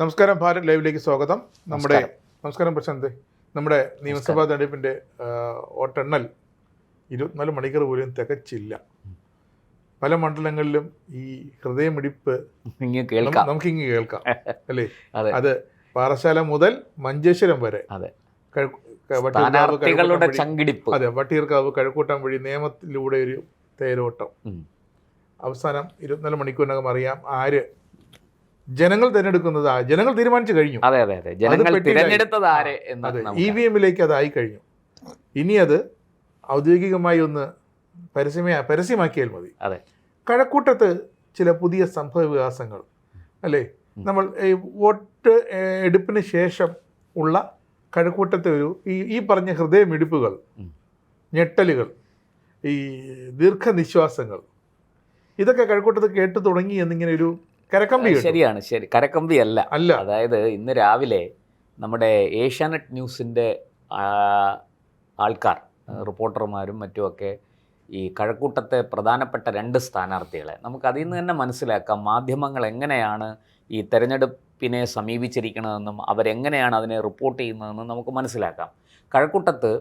നമസ്കാരം, ഭാരത് ലൈവിലേക്ക് സ്വാഗതം. നമസ്കാരം പ്രശാന്ത്. നമ്മുടെ നിയമസഭാ തെരഞ്ഞെടുപ്പിൻ്റെ വോട്ടെണ്ണൽ 24 മണിക്കൂർ പോലും തികച്ചില്ല. പല മണ്ഡലങ്ങളിലും ഈ ഹൃദയമിടിപ്പ് നമുക്കിങ്ങ് കേൾക്കാം അല്ലേ? അത് പാറശാല മുതൽ മഞ്ചേശ്വരം വരെ, വട്ടിയൂർക്കാവ്, കഴക്കൂട്ടം വഴി നേമത്തിലൂടെ ഒരു തേരോട്ടം. അവസാനം 24 മണിക്കൂറിനകം അറിയാം ആര് ജനങ്ങൾ തിരഞ്ഞെടുക്കുന്നത്. ജനങ്ങൾ തീരുമാനിച്ചു കഴിഞ്ഞു. EVM-ലേക്ക് അതായി കഴിഞ്ഞു. ഇനി അത് ഔദ്യോഗികമായി ഒന്ന് പരസ്യമാക്കിയാൽ മതി. കഴക്കൂട്ടത്ത് ചില പുതിയ സംഭവ വികാസങ്ങൾ അല്ലേ? നമ്മൾ ഈ വോട്ട് എടുപ്പിന് ശേഷം ഉള്ള കഴക്കൂട്ടത്തെ ഈ പറഞ്ഞ ഹൃദയമിടിപ്പുകൾ, ഞെട്ടലുകൾ, ഈ ദീർഘനിശ്വാസങ്ങൾ, ഇതൊക്കെ കഴക്കൂട്ടത്ത് കേട്ടു തുടങ്ങി എന്നിങ്ങനെ ഒരു കരക്കമ്പി. ശരിയാണ്, ശരി. കരക്കമ്പി അല്ല. അതായത് ഇന്ന് രാവിലെ നമ്മുടെ ഏഷ്യാനെറ്റ് ന്യൂസിൻ്റെ ആൾക്കാർ, റിപ്പോർട്ടർമാരും മറ്റുമൊക്കെ ഈ കഴക്കൂട്ടത്തെ പ്രധാനപ്പെട്ട 2 സ്ഥാനാർത്ഥികളെ നമുക്ക് അതിൽ നിന്ന് തന്നെ മനസ്സിലാക്കാം മാധ്യമങ്ങൾ എങ്ങനെയാണ് ഈ തെരഞ്ഞെടുപ്പിനെ സമീപിച്ചിരിക്കണതെന്നും അവരെങ്ങനെയാണ് അതിനെ റിപ്പോർട്ട് ചെയ്യുന്നതെന്നും നമുക്ക് മനസ്സിലാക്കാം. കഴക്കൂട്ടത്ത്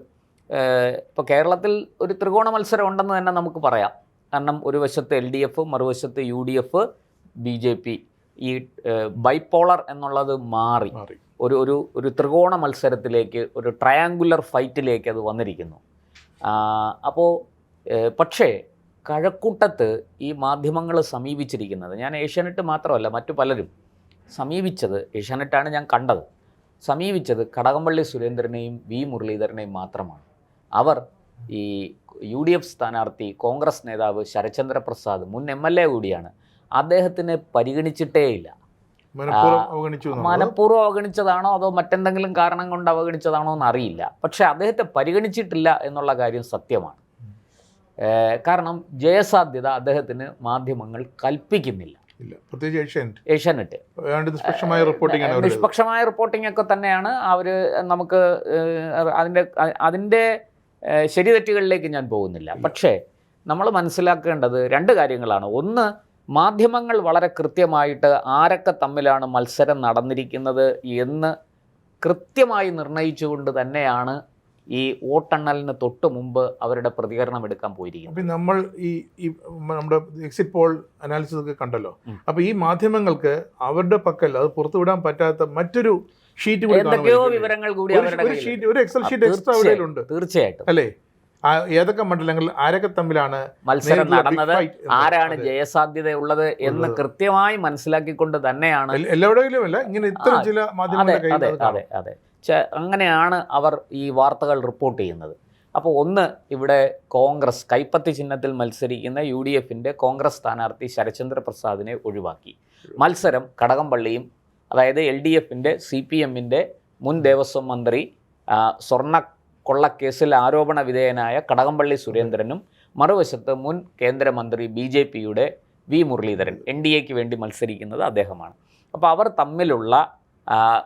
ഇപ്പോൾ കേരളത്തിൽ ഒരു ത്രികോണ മത്സരം ഉണ്ടെന്ന് തന്നെ നമുക്ക് പറയാം. കാരണം ഒരു വശത്ത് LDF, മറുവശത്ത് UDF, BJP. ഈ ബൈപ്പോളർ എന്നുള്ളത് മാറി ഒരു ത്രികോണ മത്സരത്തിലേക്ക്, ഒരു ട്രയാങ്കുലർ ഫൈറ്റിലേക്ക് അത് വന്നിരിക്കുന്നു. അപ്പോൾ പക്ഷേ കഴക്കൂട്ടത്ത് ഈ മാധ്യമങ്ങൾ സമീപിച്ചിരിക്കുന്നത്, ഞാൻ ഏഷ്യാനെറ്റ് മാത്രമല്ല മറ്റു പലരും സമീപിച്ചത്, ഏഷ്യാനെറ്റാണ് ഞാൻ കണ്ടത്, സമീപിച്ചത് കടകംപള്ളി സുരേന്ദ്രനെയും V മുരളീധരനെയും മാത്രമാണ്. അവർ ഈ UDF സ്ഥാനാർത്ഥി, കോൺഗ്രസ് നേതാവ് ശരത്ചന്ദ്ര പ്രസാദ്, മുൻ MLA കൂടിയാണ്, അദ്ദേഹത്തിനെ പരിഗണിച്ചിട്ടേയില്ല. മനഃപൂർവ്വം അവഗണിച്ചതാണോ അതോ മറ്റെന്തെങ്കിലും കാരണം കൊണ്ട് അവഗണിച്ചതാണോ എന്നറിയില്ല. പക്ഷേ അദ്ദേഹത്തെ പരിഗണിച്ചിട്ടില്ല എന്നുള്ള കാര്യം സത്യമാണ്. കാരണം ജയസാധ്യത അദ്ദേഹത്തിന് മാധ്യമങ്ങൾ കൽപ്പിക്കുന്നില്ല. ഏഷ്യാനെറ്റ് നിഷ്പക്ഷമായ റിപ്പോർട്ടിംഗ് ഒക്കെ തന്നെയാണ് അവർ നമുക്ക് അതിൻ്റെ ശരിതെറ്റുകളിലേക്ക് ഞാൻ പോകുന്നില്ല. പക്ഷേ നമ്മൾ മനസ്സിലാക്കേണ്ടത് 2 കാര്യങ്ങളാണ്. ഒന്ന്, മാധ്യമങ്ങൾ വളരെ കൃത്യമായിട്ട് ആരൊക്കെ തമ്മിലാണ് മത്സരം നടന്നിരിക്കുന്നത് എന്ന് കൃത്യമായി നിർണയിച്ചുകൊണ്ട് തന്നെയാണ് ഈ വോട്ടെണ്ണലിന് തൊട്ട് മുമ്പ് അവരുടെ പ്രതികരണം എടുക്കാൻ പോയിരിക്കുന്നത്. അപ്പം നമ്മൾ ഈ നമ്മുടെ എക്സിറ്റ് പോൾ അനാലിസിസ് ഒക്കെ കണ്ടല്ലോ. അപ്പോൾ ഈ മാധ്യമങ്ങൾക്ക് അവരുടെ പക്കൽ അത് പുറത്തുവിടാൻ പറ്റാത്ത മറ്റൊരു ഷീറ്റ് കൂടി, എന്തൊക്കെയോ വിവരങ്ങൾ കൂടി ഒരു എക്സൽ ഷീറ്റ് എക്സ്ട്രാ അവിടെയുണ്ട്. തീർച്ചയായിട്ടും അല്ലേ? ഏതൊക്കെ മണ്ഡലങ്ങളിൽ ആരൊക്കെ തമ്മിലാണ് മത്സരം നടന്നത്, ആരാണ് ജയസാധ്യതയുള്ളത് എന്ന് കൃത്യമായി മനസ്സിലാക്കിക്കൊണ്ട് തന്നെയാണ് എല്ലാവരുടെയിലുമല്ല, ഇങ്ങനെ ഇത്തരം ചില അതെ അങ്ങനെയാണ് അവർ ഈ വാർത്തകൾ റിപ്പോർട്ട് ചെയ്യുന്നത്. അപ്പോൾ ഒന്ന്, ഇവിടെ കോൺഗ്രസ് കൈപ്പത്തി ചിഹ്നത്തിൽ മത്സരിക്കുന്ന UDF-ന്റെ കോൺഗ്രസ് സ്ഥാനാർത്ഥി ശരത്ചന്ദ്ര പ്രസാദിനെ ഒഴിവാക്കി. മത്സരം കടകംപള്ളിയും, അതായത് LDF-ന്റെ CPM-ന്റെ മുൻ ദേവസ്വം മന്ത്രി, സ്വർണ്ണ കൊള്ളക്കേസിൽ ആരോപണ വിധേയനായ കടകംപള്ളി സുരേന്ദ്രനും, മറുവശത്ത് മുൻ കേന്ദ്രമന്ത്രി BJP-യുടെ V മുരളീധരൻ, NDA-ക്ക് വേണ്ടി മത്സരിക്കുന്നത് അദ്ദേഹമാണ്. അപ്പോൾ അവർ തമ്മിലുള്ള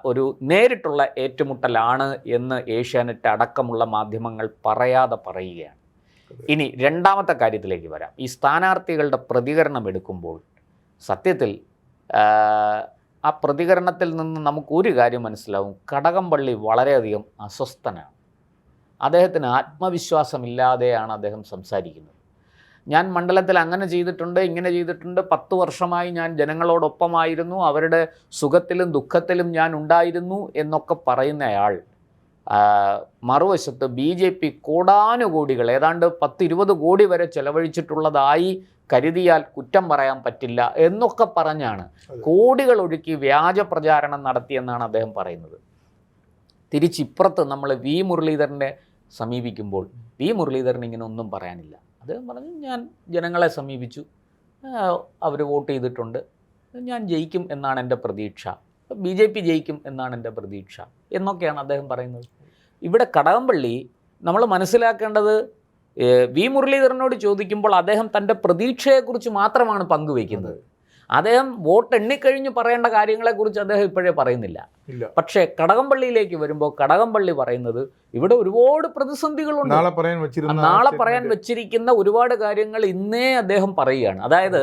ഒരു നേരിട്ടുള്ള ഏറ്റുമുട്ടലാണ് എന്ന് ഏഷ്യാനെറ്റ് അടക്കമുള്ള മാധ്യമങ്ങൾ പറയാതെ പറയുകയാണ്. ഇനി രണ്ടാമത്തെ കാര്യത്തിലേക്ക് വരാം. ഈ സ്ഥാനാർത്ഥികളുടെ പ്രതികരണം എടുക്കുമ്പോൾ സത്യത്തിൽ ആ പ്രതികരണത്തിൽ നിന്ന് നമുക്കൊരു കാര്യം മനസ്സിലാവും. കടകംപള്ളി വളരെയധികം അസ്വസ്ഥനാണ്. അദ്ദേഹത്തിന് ആത്മവിശ്വാസമില്ലാതെയാണ് അദ്ദേഹം സംസാരിക്കുന്നത്. ഞാൻ മണ്ഡലത്തിൽ അങ്ങനെ ചെയ്തിട്ടുണ്ട്, ഇങ്ങനെ ചെയ്തിട്ടുണ്ട്, 10 വർഷമായി ഞാൻ ജനങ്ങളോടൊപ്പമായിരുന്നു, അവരുടെ സുഖത്തിലും ദുഃഖത്തിലും ഞാൻ ഉണ്ടായിരുന്നു എന്നൊക്കെ പറയുന്നയാൾ മറുവശത്ത് BJP കോടാനുകോടികൾ, ഏതാണ്ട് 10-20 കോടി വരെ ചെലവഴിച്ചിട്ടുള്ളതായി കരുതിയാൽ കുറ്റം പറയാൻ പറ്റില്ല എന്നൊക്കെ പറഞ്ഞാണ് കോടികൾ ഒഴുക്കി വ്യാജ പ്രചാരണം നടത്തിയെന്നാണ് അദ്ദേഹം പറയുന്നത്. തിരിച്ചിപ്പുറത്ത് നമ്മൾ V മുരളീധരനെ സമീപിക്കുമ്പോൾ V മുരളീധരൻ ഇങ്ങനെ ഒന്നും പറയാനില്ല. അദ്ദേഹം പറഞ്ഞു, ഞാൻ ജനങ്ങളെ സമീപിച്ചു, അവർ വോട്ട് ചെയ്തിട്ടുണ്ട്, ഞാൻ ജയിക്കും എന്നാണ് എൻ്റെ പ്രതീക്ഷ, BJP ജയിക്കും എന്നാണ് എൻ്റെ പ്രതീക്ഷ എന്നൊക്കെയാണ് അദ്ദേഹം പറയുന്നത്. ഇവിടെ കടകംപള്ളി നമ്മൾ മനസ്സിലാക്കേണ്ടത്, V മുരളീധരനോട് ചോദിക്കുമ്പോൾ അദ്ദേഹം തൻ്റെ പ്രതീക്ഷയെക്കുറിച്ച് മാത്രമാണ് പങ്കുവയ്ക്കുന്നത്. അദ്ദേഹം വോട്ട് എണ്ണിക്കഴിഞ്ഞ് പറയേണ്ട കാര്യങ്ങളെക്കുറിച്ച് അദ്ദേഹം ഇപ്പോഴേ പറയുന്നില്ല. പക്ഷേ കടകംപള്ളിയിലേക്ക് വരുമ്പോൾ കടകംപള്ളി പറയുന്നത് ഇവിടെ ഒരുപാട് പ്രതിസന്ധികളുണ്ട്, നാളെ പറയാൻ വെച്ചിരിക്കുന്ന ഒരുപാട് കാര്യങ്ങൾ ഇന്നേ അദ്ദേഹം പറയുകയാണ്. അതായത്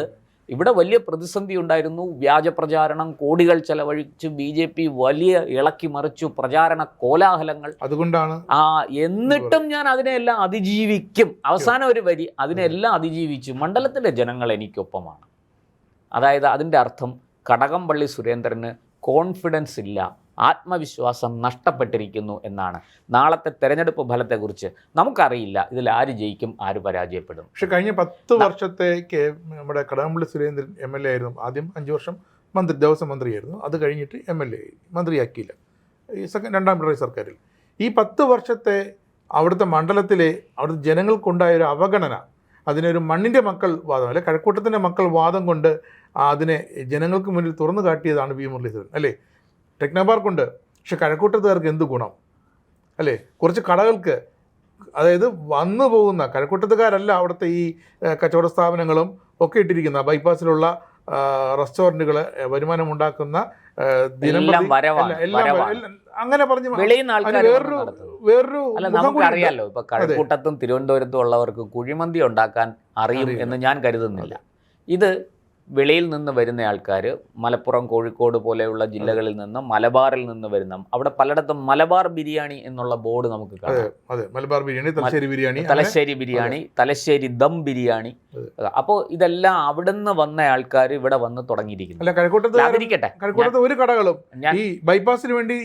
ഇവിടെ വലിയ പ്രതിസന്ധി ഉണ്ടായിരുന്നു. വ്യാജ പ്രചാരണം, കോടികൾ ചെലവഴിച്ച് BJP വലിയ ഇളക്കി മറിച്ചു, പ്രചാരണ കോലാഹലങ്ങൾ. അതുകൊണ്ടാണ് എന്നിട്ടും ഞാൻ അതിനെല്ലാം അതിജീവിക്കും. അവസാനം ഒരു വരി, അതിനെല്ലാം അതിജീവിച്ചു. മണ്ഡലത്തിലെ ജനങ്ങൾ എനിക്കൊപ്പമാണ്. അതായത് അതിൻ്റെ അർത്ഥം കടകംപള്ളി സുരേന്ദ്രന് കോൺഫിഡൻസ് ഇല്ല, ആത്മവിശ്വാസം നഷ്ടപ്പെട്ടിരിക്കുന്നു എന്നാണ്. നാളത്തെ തെരഞ്ഞെടുപ്പ് ഫലത്തെക്കുറിച്ച് നമുക്കറിയില്ല, ഇതിൽ ആര് ജയിക്കും, ആര് പരാജയപ്പെടും. പക്ഷെ കഴിഞ്ഞ 10 വർഷത്തേക്ക് നമ്മുടെ കടകംപള്ളി സുരേന്ദ്രൻ MLA ആയിരുന്നു. ആദ്യം 5 വർഷം ദേവസ്വം മന്ത്രിയായിരുന്നു. അത് കഴിഞ്ഞിട്ട് MLA മന്ത്രിയാക്കിയില്ല ഈ രണ്ടാം പിണറായി സർക്കാരിൽ. ഈ 10 വർഷത്തെ അവിടുത്തെ മണ്ഡലത്തിലെ അവിടുത്തെ ജനങ്ങൾക്കുണ്ടായ ഒരു അവഗണന, അതിനൊരു മണ്ണിൻ്റെ മക്കൾ വാദം അല്ലെ കഴക്കൂട്ടത്തിൻ്റെ മക്കൾ വാദം കൊണ്ട് അതിനെ ജനങ്ങൾക്ക് മുന്നിൽ തുറന്നു കാട്ടിയതാണ് വി മുരളീധരൻ അല്ലേ. ടെക്നോ പാർക്കുണ്ട്, പക്ഷെ കഴക്കൂട്ടത്തുകാർക്ക് എന്ത് ഗുണം അല്ലേ? കുറച്ച് കടകൾക്ക്, അതായത് വന്നു പോകുന്ന കഴക്കൂട്ടത്തുകാരല്ല അവിടുത്തെ ഈ കച്ചവട സ്ഥാപനങ്ങളും ഒക്കെ ഇട്ടിരിക്കുന്ന ബൈപ്പാസിലുള്ള റെസ്റ്റോറൻറ്റുകൾ, വരുമാനമുണ്ടാക്കുന്ന അങ്ങനെ പറഞ്ഞു വേറൊരു നമുക്കറിയാലോ. ഇപ്പൊ കഴക്കൂട്ടത്തും തിരുവനന്തപുരത്തും ഉള്ളവർക്ക് കുഴിമന്തി ഉണ്ടാക്കാൻ അറിയും എന്ന് ഞാൻ കരുതുന്നില്ല. ഇത് വെളിയിൽ നിന്ന് വരുന്ന ആൾക്കാർ, മലപ്പുറം, കോഴിക്കോട് പോലെയുള്ള ജില്ലകളിൽ നിന്ന്, മലബാറിൽ നിന്ന് വരുന്ന, അവിടെ പലയിടത്തും മലബാർ ബിരിയാണി എന്നുള്ള ബോർഡ് നമുക്ക് കാണാം. മലബാർ ബിരിയാണി, തലശ്ശേരി ബിരിയാണി, തലശ്ശേരി ദം ബിരിയാണി. അപ്പോൾ ഇതെല്ലാം അവിടുന്ന് വന്ന ആൾക്കാർ ഇവിടെ വന്ന് തുടങ്ങിയിരിക്കുന്നു. കഴക്കൂട്ടത്ത് ഒരു കടകളും ഈ ബൈപ്പാസിന് വേണ്ടി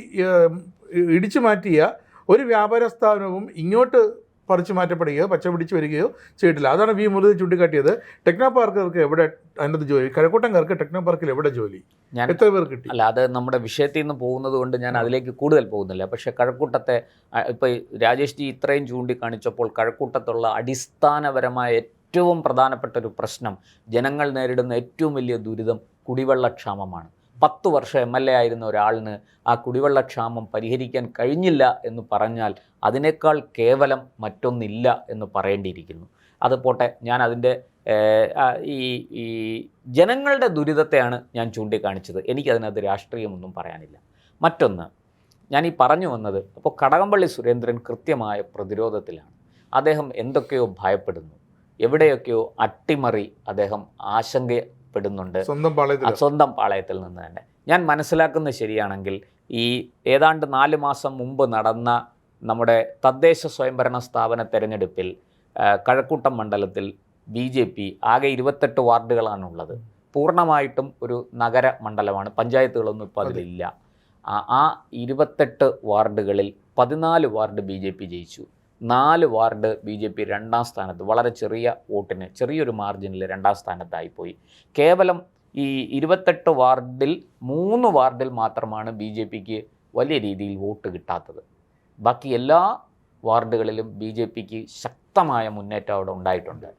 ഇടിച്ചു മാറ്റിയ ഒരു വ്യാപാര സ്ഥാപനവും ഇങ്ങോട്ട് പറിച്ചു മാറ്റപ്പെടുകയോ പച്ച പിടിച്ച് വരികയോ ചെയ്തിട്ടില്ല. അതാണ് വി മുരളീധരൻ ചൂണ്ടിക്കാട്ടിയത്. ടെക്നോ പാർക്കുകൾക്ക് എവിടെ അതിനകത്ത് ജോലി, കഴക്കൂട്ടംകാർക്ക് ടെക്നോ പാർക്കിൽ എവിടെ ജോലി, എത്ര പേർ കിട്ടി? അല്ല, അത് നമ്മുടെ വിഷയത്തിൽ നിന്ന് പോകുന്നത് കൊണ്ട് ഞാൻ അതിലേക്ക് കൂടുതൽ പോകുന്നില്ല. പക്ഷേ കഴക്കൂട്ടത്തെ ഇപ്പോൾ രാജേഷ് ജി ഇത്രയും ചൂണ്ടിക്കാണിച്ചപ്പോൾ കഴക്കൂട്ടത്തുള്ള അടിസ്ഥാനപരമായ ഏറ്റവും പ്രധാനപ്പെട്ട ഒരു പ്രശ്നം, ജനങ്ങൾ നേരിടുന്ന ഏറ്റവും വലിയ ദുരിതം കുടിവെള്ളക്ഷാമമാണ്. 10 വർഷം MLA ആയിരുന്ന ഒരാളിന് ആ കുടിവെള്ളക്ഷാമം പരിഹരിക്കാൻ കഴിഞ്ഞില്ല എന്ന് പറഞ്ഞാൽ അതിനേക്കാൾ കേവലം മറ്റൊന്നില്ല എന്ന് പറയേണ്ടിയിരിക്കുന്നു. അത് പോട്ടെ, ഞാൻ അതിൻ്റെ ഈ ജനങ്ങളുടെ ദുരിതത്തെയാണ് ഞാൻ ചൂണ്ടിക്കാണിച്ചത്. എനിക്കതിനകത്ത് രാഷ്ട്രീയമൊന്നും പറയാനില്ല. മറ്റൊന്ന്, ഞാൻ ഈ പറഞ്ഞു വന്നത്, അപ്പോൾ കടകംപള്ളി സുരേന്ദ്രൻ കൃത്യമായ പ്രതിരോധത്തിലാണ്. അദ്ദേഹം എന്തൊക്കെയോ ഭയപ്പെടുന്നു, എവിടെയൊക്കെയോ അട്ടിമറി അദ്ദേഹം ആശങ്കപ്പെടുന്നുണ്ട്, സ്വന്തം പാളയത്തിൽ നിന്ന് തന്നെ. ഞാൻ മനസ്സിലാക്കുന്നത് ശരിയാണെങ്കിൽ ഈ ഏതാണ്ട് 4 മാസം മുമ്പ് നടന്ന നമ്മുടെ തദ്ദേശ സ്വയംഭരണ സ്ഥാപന തെരഞ്ഞെടുപ്പിൽ കഴക്കൂട്ടം മണ്ഡലത്തിൽ BJP ആകെ 28 വാർഡുകളാണുള്ളത്. പൂർണ്ണമായിട്ടും ഒരു നഗര മണ്ഡലമാണ്, പഞ്ചായത്തുകളൊന്നും ഇപ്പോൾ അതിലില്ല. ആ 28 വാർഡുകളിൽ 14 വാർഡ് BJP ജയിച്ചു. 4 വാർഡ് BJP 2ാം സ്ഥാനത്ത്, വളരെ ചെറിയ വോട്ടിന്, ചെറിയൊരു മാർജിനിൽ 2ാം സ്ഥാനത്തായിപ്പോയി. കേവലം ഈ 28 വാർഡിൽ 3 വാർഡിൽ മാത്രമാണ് BJPക്ക് വലിയ രീതിയിൽ വോട്ട് കിട്ടാത്തത്. ബാക്കി എല്ലാ വാർഡുകളിലും BJPക്ക് ശക്തമായ മുന്നേറ്റം അവിടെ ഉണ്ടായിട്ടുണ്ട്.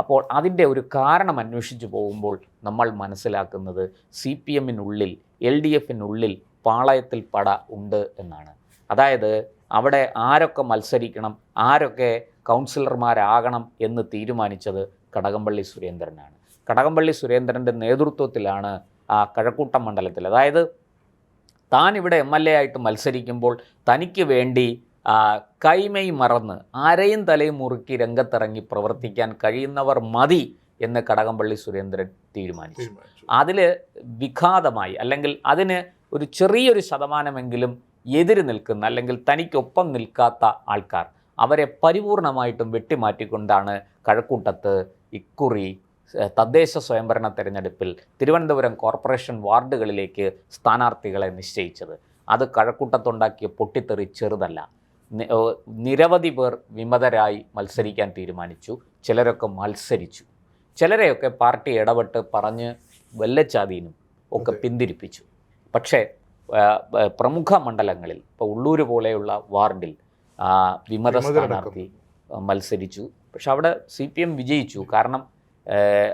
അപ്പോൾ അതിൻ്റെ ഒരു കാരണം അന്വേഷിച്ച് പോകുമ്പോൾ നമ്മൾ മനസ്സിലാക്കുന്നത് CPMനുള്ളിൽ, LDFനുള്ളിൽ പാളയത്തിൽ പട ഉണ്ട് എന്നാണ്. അതായത് അവിടെ ആരൊക്കെ മത്സരിക്കണം, ആരൊക്കെ കൗൺസിലർമാരാകണം എന്ന് തീരുമാനിച്ചത് കടകംപള്ളി സുരേന്ദ്രനാണ്. കടകംപള്ളി സുരേന്ദ്രൻ്റെ നേതൃത്വത്തിലാണ് ആ കഴക്കൂട്ടം മണ്ഡലത്തിൽ, അതായത് താൻ ഇവിടെ MLA ആയിട്ട് മത്സരിക്കുമ്പോൾ തനിക്ക് വേണ്ടി കൈമൈ മറന്ന് ആരെയും തലയും മുറുക്കി രംഗത്തിറങ്ങി പ്രവർത്തിക്കാൻ കഴിയുന്നവർ മതി എന്ന് കടകംപള്ളി സുരേന്ദ്രൻ തീരുമാനിച്ചു. അതിൽ വിഘാതമായി, അല്ലെങ്കിൽ അതിന് ഒരു ചെറിയൊരു ശതമാനമെങ്കിലും എതിര് നിൽക്കുന്ന, അല്ലെങ്കിൽ തനിക്കൊപ്പം നിൽക്കാത്ത ആൾക്കാർ, അവരെ പരിപൂർണമായിട്ടും വെട്ടിമാറ്റിക്കൊണ്ടാണ് കഴക്കൂട്ടത്ത് ഇക്കുറി തദ്ദേശ സ്വയംഭരണ തെരഞ്ഞെടുപ്പിൽ തിരുവനന്തപുരം കോർപ്പറേഷൻ വാർഡുകളിലേക്ക് സ്ഥാനാർത്ഥികളെ നിശ്ചയിച്ചത്. അത് കഴക്കൂട്ടത്തുണ്ടാക്കിയ പൊട്ടിത്തെറി ചെറുതല്ല. നിരവധി പേർ വിമതരായി മത്സരിക്കാൻ തീരുമാനിച്ചു. ചിലരൊക്കെ മത്സരിച്ചു, ചിലരെയൊക്കെ പാർട്ടി ഇടപെട്ട് പറഞ്ഞ് വെല്ലച്ചാതീനും ഒക്കെ പിന്തിരിപ്പിച്ചു. പക്ഷേ പ്രമുഖ മണ്ഡലങ്ങളിൽ, ഇപ്പോൾ ഉള്ളൂർ പോലെയുള്ള വാർഡിൽ വിമത സ്ഥാനാർത്ഥി മത്സരിച്ചു. പക്ഷെ അവിടെ CPM വിജയിച്ചു. കാരണം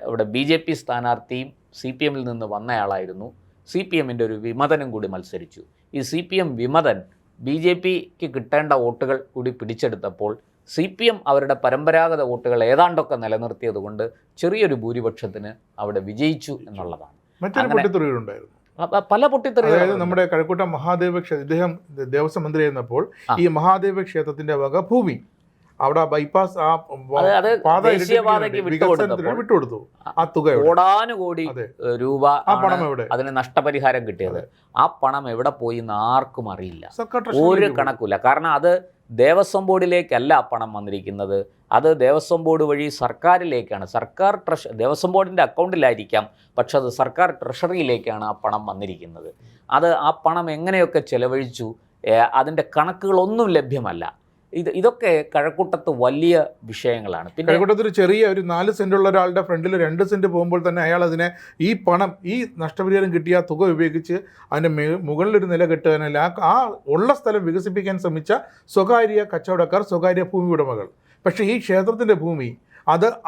ഇവിടെ BJP സ്ഥാനാർത്ഥിയും CPMൽ നിന്ന് വന്നയാളായിരുന്നു. CPMൻ്റെ ഒരു വിമതനും കൂടി മത്സരിച്ചു. ഈ CPM വിമതൻ BJPക്ക് കിട്ടേണ്ട വോട്ടുകൾ കൂടി പിടിച്ചെടുത്തപ്പോൾ CPM അവരുടെ പരമ്പരാഗത വോട്ടുകൾ ഏതാണ്ടൊക്കെ നിലനിർത്തിയത് കൊണ്ട് ചെറിയൊരു ഭൂരിപക്ഷത്തിന് അവിടെ വിജയിച്ചു എന്നുള്ളതാണ്. പല പൊട്ടിത്തെറികളും. നമ്മുടെ കഴക്കൂട്ടം മഹാദേവ ക്ഷേത്രം, ഇദ്ദേഹം ദേവസ്വം മന്ത്രിയായിരുന്നപ്പോൾ ഈ മഹാദേവ ക്ഷേത്രത്തിന്റെ വക ഭൂമി അവിടെ ബൈപ്പാസ് ആ അത് പാത ദേശീയപാതയ്ക്ക് വിട്ടുകൊടുത്തു ആ തുക കോടാനുകോടി രൂപ ആ പണം എവിടെ? അതിന് നഷ്ടപരിഹാരം കിട്ടിയത്. ആ പണം എവിടെ പോയി എന്ന് ആർക്കും അറിയില്ല, സർക്കാർ ഒരു കണക്കില്ല. കാരണം അത് ദേവസ്വം ബോർഡിലേക്കല്ല ആ പണം വന്നിരിക്കുന്നത്, അത് ദേവസ്വം ബോർഡ് വഴി സർക്കാരിലേക്കാണ്. സർക്കാർ ദേവസ്വം ബോർഡിൻ്റെ അക്കൗണ്ടിലായിരിക്കാം, പക്ഷെ അത് സർക്കാർ ട്രഷറിയിലേക്കാണ് ആ പണം വന്നിരിക്കുന്നത്. അത് ആ പണം എങ്ങനെയൊക്കെ ചെലവഴിച്ചു അതിൻ്റെ കണക്കുകളൊന്നും ലഭ്യമല്ല. ഇതൊക്കെ കഴക്കൂട്ടത്ത് വലിയ വിഷയങ്ങളാണ്. പിന്നെ കഴക്കൂട്ടത്തിൽ ചെറിയ ഒരു 4 സെന്റ് ഉള്ള ഒരാളുടെ ഫ്രണ്ടിൽ 2 സെന്റ് പോകുമ്പോൾ തന്നെ അയാൾ അതിനെ ഈ പണം ഈ നഷ്ടപരിഹാരം കിട്ടിയ തുക ഉപയോഗിച്ച് അതിൻ്റെ മുകളിലൊരു നില കെട്ടുവാനല്ല ആ ഉള്ള സ്ഥലം വികസിപ്പിക്കാൻ ശ്രമിച്ച സ്വകാര്യ കച്ചവടക്കാർ, സ്വകാര്യ ഭൂമി ഉടമകൾ. പക്ഷേ ഈ ക്ഷേത്രത്തിൻ്റെ ഭൂമി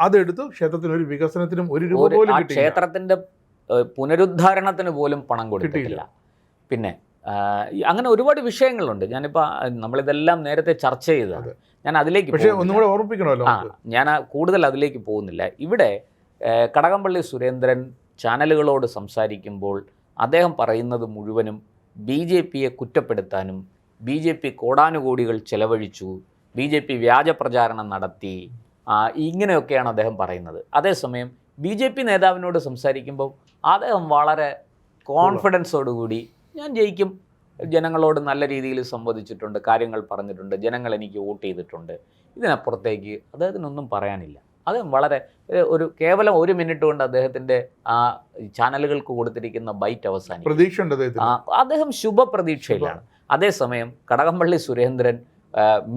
അതെടുത്ത് ക്ഷേത്രത്തിന് ഒരു വികസനത്തിനും ഒരു രൂപ പോലും കിട്ടിയില്ല. ക്ഷേത്രത്തിൻ്റെ പുനരുദ്ധാരണത്തിന് പോലും പണം കൊടുത്തിട്ടില്ല. പിന്നെ അങ്ങനെ ഒരുപാട് വിഷയങ്ങളുണ്ട്. ഞാനിപ്പോൾ നമ്മളിതെല്ലാം നേരത്തെ ചർച്ച ചെയ്തതാണ്. ഞാൻ അതിലേക്ക് ഒന്നും കൂടെ ഓർമ്മിപ്പിക്കണമല്ലോ. ഞാൻ കൂടുതൽ അതിലേക്ക് പോകുന്നില്ല. ഇവിടെ കടകംപള്ളി സുരേന്ദ്രൻ ചാനലുകളോട് സംസാരിക്കുമ്പോൾ അദ്ദേഹം പറയുന്നത് മുഴുവനും BJPയെ കുറ്റപ്പെടുത്താനും BJP കോടാനുകോടികൾ ചെലവഴിച്ചു, BJP വ്യാജ പ്രചാരണം നടത്തി, ഇങ്ങനെയൊക്കെയാണ് അദ്ദേഹം പറയുന്നത്. അതേസമയം BJP നേതാവിനോട് സംസാരിക്കുമ്പോൾ അദ്ദേഹം വളരെ കോൺഫിഡൻസോടുകൂടി ഞാൻ ജയിക്കും, ജനങ്ങളോട് നല്ല രീതിയിൽ സംവദിച്ചിട്ടുണ്ട്, കാര്യങ്ങൾ പറഞ്ഞിട്ടുണ്ട്, ജനങ്ങൾ എനിക്ക് വോട്ട് ചെയ്തിട്ടുണ്ട്, ഇതിനപ്പുറത്തേക്ക് അദ്ദേഹത്തിനൊന്നും പറയാനില്ല. അദ്ദേഹം വളരെ കേവലം 1 മിനിറ്റ് കൊണ്ട് അദ്ദേഹത്തിൻ്റെ ആ ചാനലുകൾക്ക് കൊടുത്തിരിക്കുന്ന ബൈറ്റ് അവസാനിക്കും. പ്രതീക്ഷ അദ്ദേഹം ശുഭപ്രതീക്ഷയിലാണ്. അതേസമയം കടകംപള്ളി സുരേന്ദ്രൻ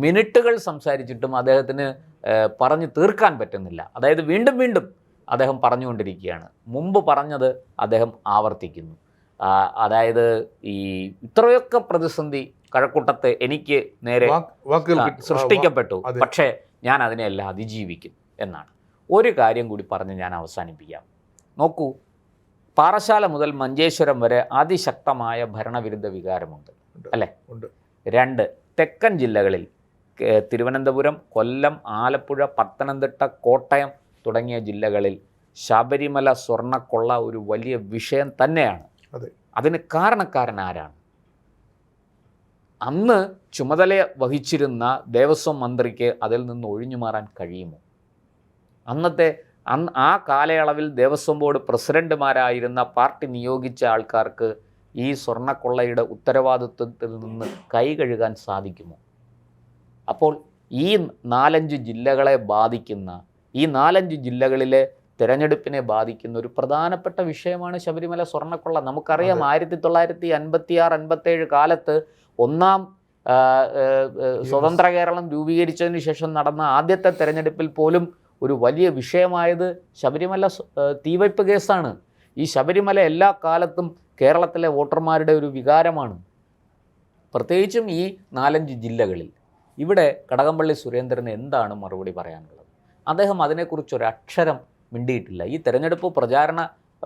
മിനിറ്റുകൾ സംസാരിച്ചിട്ടും അദ്ദേഹത്തിന് പറഞ്ഞു തീർക്കാൻ പറ്റുന്നില്ല. അതായത് വീണ്ടും വീണ്ടും അദ്ദേഹം പറഞ്ഞുകൊണ്ടിരിക്കുകയാണ്. മുമ്പ് പറഞ്ഞത് അദ്ദേഹം ആവർത്തിക്കുന്നു. അതായത് ഇത്രയൊക്കെ പ്രതിസന്ധി കഴക്കൂട്ടത്ത് എനിക്ക് നേരെ സൃഷ്ടിക്കപ്പെട്ടു, പക്ഷേ ഞാൻ അതിനെല്ലാം അതിജീവിക്കും എന്നാണ്. ഒരു കാര്യം കൂടി പറഞ്ഞ് ഞാൻ അവസാനിപ്പിക്കാം. നോക്കൂ, പാറശാല മുതൽ മഞ്ചേശ്വരം വരെ അതിശക്തമായ ഭരണവിരുദ്ധ വികാരമുണ്ട്, അല്ലേ? 2 തെക്കൻ ജില്ലകളിൽ തിരുവനന്തപുരം, കൊല്ലം, ആലപ്പുഴ, പത്തനംതിട്ട, കോട്ടയം തുടങ്ങിയ ജില്ലകളിൽ ശബരിമല സ്വർണ്ണക്കൊള്ള ഒരു വലിയ വിഷയം തന്നെയാണ്. അതിന് കാരണക്കാരൻ ആരാണ്? അന്ന് ചുമതല വഹിച്ചിരുന്ന ദേവസ്വം മന്ത്രിക്ക് അതിൽ നിന്ന് ഒഴിഞ്ഞു മാറാൻ കഴിയുമോ? ആ കാലയളവിൽ ദേവസ്വം ബോർഡ് പ്രസിഡന്റുമാരായിരുന്ന പാർട്ടി നിയോഗിച്ച ആൾക്കാർക്ക് ഈ സ്വർണ്ണക്കൊള്ളയുടെ ഉത്തരവാദിത്വത്തിൽ നിന്ന് കൈ കഴുകാൻ സാധിക്കുമോ? അപ്പോൾ ഈ 4-5 ജില്ലകളെ ബാധിക്കുന്ന, ഈ 4-5 ജില്ലകളിലെ തിരഞ്ഞെടുപ്പിനെ ബാധിക്കുന്ന ഒരു പ്രധാനപ്പെട്ട വിഷയമാണ് ശബരിമല സ്വർണ്ണക്കൊള്ള. നമുക്കറിയാം 1956-57 കാലത്ത് 1ാം സ്വതന്ത്ര കേരളം രൂപീകരിച്ചതിന് ശേഷം നടന്ന ആദ്യത്തെ തെരഞ്ഞെടുപ്പിൽ പോലും ഒരു വലിയ വിഷയമായത് ശബരിമല തീവയ്പ് കേസാണ്. ഈ ശബരിമല എല്ലാ കാലത്തും കേരളത്തിലെ വോട്ടർമാരുടെ ഒരു വികാരമാണ്, പ്രത്യേകിച്ചും ഈ 4-5 ജില്ലകളിൽ. ഇവിടെ കടകംപള്ളി സുരേന്ദ്രന് എന്താണ് മറുപടി പറയാനുള്ളത്? അദ്ദേഹം അതിനെക്കുറിച്ചൊരക്ഷരം മിണ്ടിയിട്ടില്ല. ഈ തെരഞ്ഞെടുപ്പ് പ്രചാരണ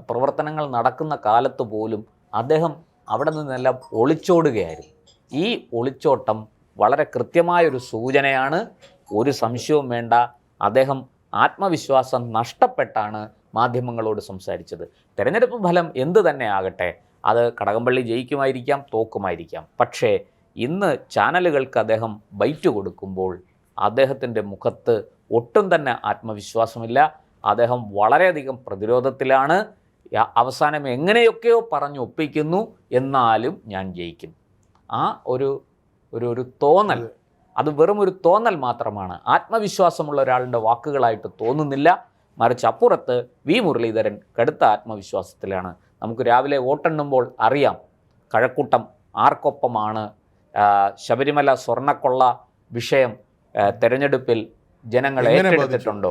പ്രവർത്തനങ്ങൾ നടക്കുന്ന കാലത്ത് പോലും അദ്ദേഹം അവിടെ നിന്നെല്ലാം ഒളിച്ചോടുകയായിരുന്നു. ഈ ഒളിച്ചോട്ടം വളരെ കൃത്യമായൊരു സൂചനയാണ്. ഒരു സംശയവും വേണ്ട, അദ്ദേഹം ആത്മവിശ്വാസം നഷ്ടപ്പെട്ടാണ് മാധ്യമങ്ങളോട് സംസാരിച്ചത്. തെരഞ്ഞെടുപ്പ് ഫലം എന്ത് തന്നെ ആകട്ടെ, അത് കടകംപള്ളി ജയിക്കുമായിരിക്കാം, തോക്കുമായിരിക്കാം. പക്ഷേ ഇന്ന് ചാനലുകൾക്ക് അദ്ദേഹം ബൈറ്റ് കൊടുക്കുമ്പോൾ അദ്ദേഹത്തിൻ്റെ മുഖത്ത് ഒട്ടും തന്നെ ആത്മവിശ്വാസമില്ല. അദ്ദേഹം വളരെയധികം പ്രതിരോധത്തിലാണ്. അവസാനം എങ്ങനെയൊക്കെയോ പറഞ്ഞു ഒപ്പിക്കുന്നു, എന്നാലും ഞാൻ ജയിക്കും. ആ ഒരു തോന്നൽ, അത് വെറും ഒരു തോന്നൽ മാത്രമാണ്. ആത്മവിശ്വാസമുള്ള ഒരാളുടെ വാക്കുകളായിട്ട് തോന്നുന്നില്ല. മറിച്ച് അപ്പുറത്ത് മുരളീധരൻ കടുത്ത ആത്മവിശ്വാസത്തിലാണ്. നമുക്ക് രാവിലെ വോട്ടെണ്ണുമ്പോൾ അറിയാം കഴക്കൂട്ടം ആർക്കൊപ്പമാണ്. ശബരിമല സ്വർണ്ണക്കൊള്ള വിഷയം തെരഞ്ഞെടുപ്പിൽ ജനങ്ങൾ ഏറ്റെടുത്തിട്ടുണ്ടോ,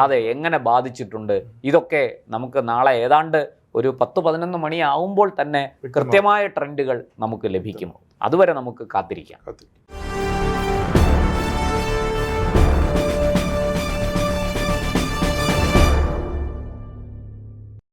അത് എങ്ങനെ ബാധിച്ചിട്ടുണ്ട്, ഇതൊക്കെ നമുക്ക് നാളെ ഏതാണ്ട് ഒരു 10-11 മണിയാവുമ്പോൾ തന്നെ കൃത്യമായ ട്രെൻഡുകൾ നമുക്ക് ലഭിക്കും. അതുവരെ നമുക്ക് കാത്തിരിക്കാം.